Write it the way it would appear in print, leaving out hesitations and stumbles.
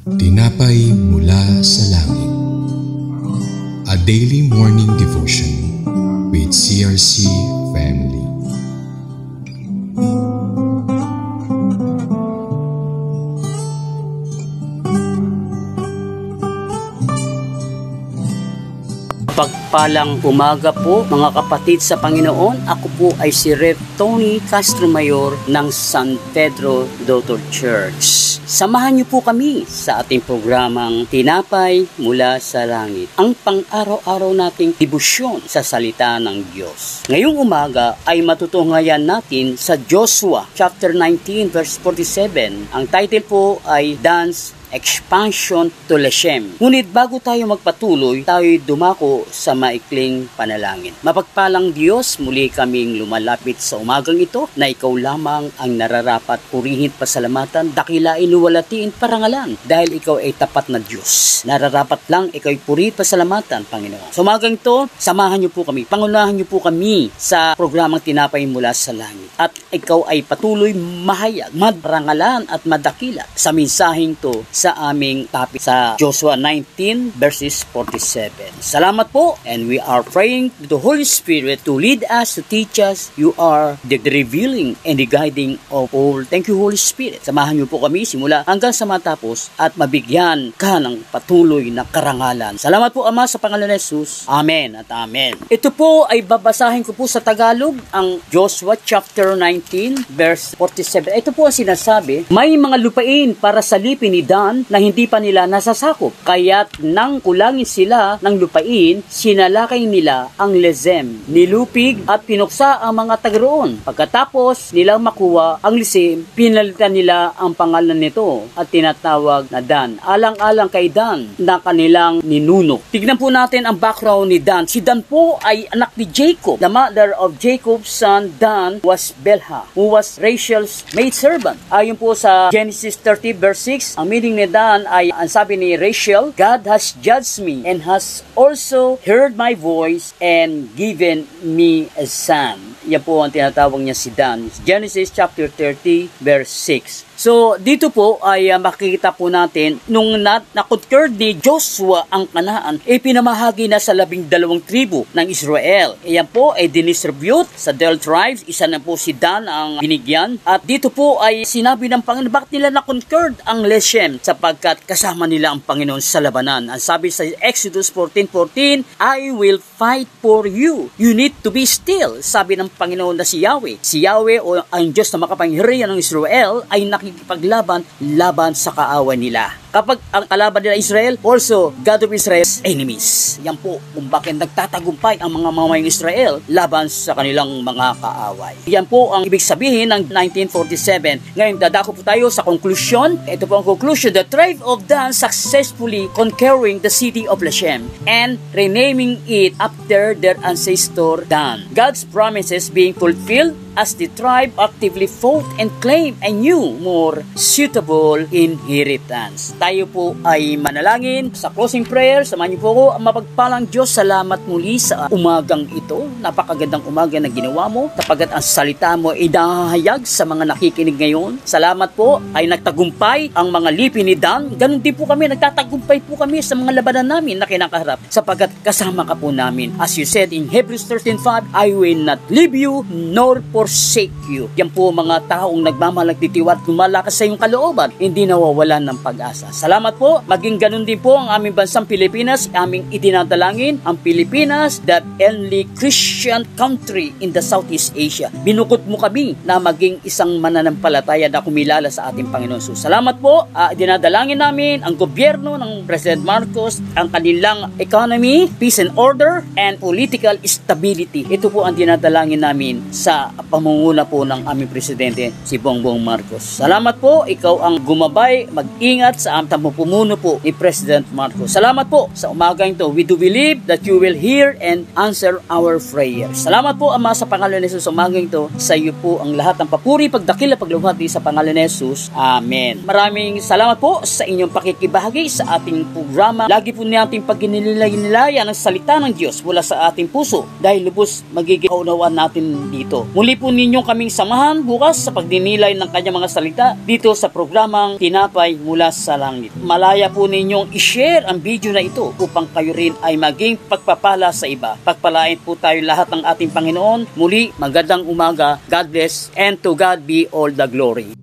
Tinapay mula sa langit. A daily morning devotion with CRC family. Pagpalang umaga po mga kapatid sa Panginoon. Ako po ay si Rev. Tony Castro Mayor ng San Pedro Daughter Church. Samahan niyo po kami sa ating programang Tinapay mula sa Langit, ang pang-araw-araw nating debosyon sa salita ng Diyos. Ngayong umaga ay matutunghayan natin sa Joshua chapter 19 verse 47. Ang title po ay Dance Expansion to Leshem. Ngunit bago tayo magpatuloy, tayo'y dumako sa maikling panalangin. Mapagpalang Diyos, muli kaming lumalapit sa umagang ito na ikaw lamang ang nararapat purihin, pasalamatan, dakilain, luwalatiin, parangalan dahil ikaw ay tapat na Diyos. Nararapat lang ikaw'y purihin, pasalamatan, Panginoon. Sa umagang ito, samahan niyo po kami, pangunahan niyo po kami sa programang Tinapay mula sa Langit. At ikaw ay patuloy mahayag, maparangalan at madakila sa mensaheng to sa aming topic sa Joshua 19 verses 47. Salamat po, and we are praying to the Holy Spirit to lead us, to teach us. You are the revealing and the guiding of all. Thank you, Holy Spirit. Samahan niyo po kami simula hanggang sa matapos at mabigyan ka ng patuloy na karangalan. Salamat po, Ama, sa pangalan ni Jesus. Amen at amen. Ito po ay babasahin ko po sa Tagalog, ang Joshua chapter 19 verse 47. Ito po ang sinasabi, may mga lupain para sa lipin ni Dan na hindi pa nila nasasakop. Kaya't nang kulangin sila ng lupain, sinalakay nila ang Lesem, nilupig at pinuksa ang mga taga-roon. Pagkatapos nilang makuha ang Lesem, pinalitan nila ang pangalan nito at tinatawag na Dan, alang-alang kay Dan na kanilang ninuno. Tignan po natin ang background ni Dan. Si Dan po ay anak ni Jacob. The mother of Jacob's son Dan was Bilhah, who was Rachel's maidservant. Ayon po sa Genesis 30 verse 6, ang meaning ni Dan ay, ang sabi ni Rachel, God has judged me and has also heard my voice and given me a son. Yan po ang tinatawag niya si Dan. Genesis chapter 30 verse 6. So, dito po ay makikita po natin nung na-conquered ni Joshua ang Kanaan, pinamahagi na sa 12 tribu ng Israel. Iyan po ay dinistribute sa 12 tribes. Isa na po si Dan ang binigyan. At dito po ay sinabi ng Panginoon, bakit nila na-conquered ang Leshem? Sapagkat kasama nila ang Panginoon sa labanan. Ang sabi sa Exodus 14:14, I will fight for you. You need to be still. Sabi ng Panginoon na si Yahweh. Si Yahweh o ang Diyos na makapangyarihan ng Israel ay nakikipaglaban sa kaaway nila. Kapag ang kalaban nila Israel, also God of Israel's enemies. Yan po kung bakit nagtatagumpay ang mga mamayang Israel laban sa kanilang mga kaaway. Yan po ang ibig sabihin ng 1947. Ngayon dadako po tayo sa conclusion. Ito po ang conclusion. The tribe of Dan successfully conquering the city of Leshem and renaming it after their ancestor Dan. God's promises being fulfilled as the tribe actively fought and claimed a new, more suitable inheritance. Tayo po ay manalangin sa closing prayer. Samahan niyo po ako. Ang mapagpalang Diyos, salamat muli sa umagang ito. Napakagandang umaga na ginawa mo. Tapagat ang salita mo ay nahahayag sa mga nakikinig ngayon. Salamat po ay nagtagumpay ang mga lipin ni Dan. Ganun din po kami, nagtatagumpay po kami sa mga labanan namin na kinakaharap. Sapagat kasama ka po namin. As you said in Hebrews 13:5, I will not leave you nor forsake you. Yan po mga taong nagmamahal, nagtitiwat, lumalakas sa iyong kalooban, hindi nawawalan ng pag-asa. Salamat po. Maging ganun din po ang aming bansang Pilipinas, aming idinadalangin ang Pilipinas, the only Christian country in the Southeast Asia. Binukod mo kami na maging isang mananampalataya na kumilala sa ating Panginoon. So, salamat po. Dinadalangin namin ang gobyerno ng President Marcos, ang kanilang economy, peace and order, and political stability. Ito po ang dinadalangin namin sa pamunguna po ng aming Presidente, si Bongbong Marcos. Salamat po. Ikaw ang gumabay, mag-ingat sa pamumuno po ni President Marcos. Salamat po sa umagang ito. We do believe that you will hear and answer our prayers. Salamat po, Ama, sa pangalan ni Jesus. Sa umagang ito, sa iyo po ang lahat ng papuri, pagdakila, pagluhati sa pangalan ni Jesus. Amen. Maraming salamat po sa inyong pakikibahagi sa ating programa. Lagi po natin pagginilay-nilaya ng salita ng Diyos mula sa ating puso dahil lubos magiging kaunawaan natin dito. Muli po ninyong kaming samahan bukas sa pagdinilay ng kanyang mga salita dito sa programang Tinapay mula sa Langit. langit. Malaya po ninyong i-share ang video na ito upang kayo rin ay maging pagpapala sa iba. Pagpalain po tayo lahat ng ating Panginoon. Muli, magandang umaga. God bless and to God be all the glory.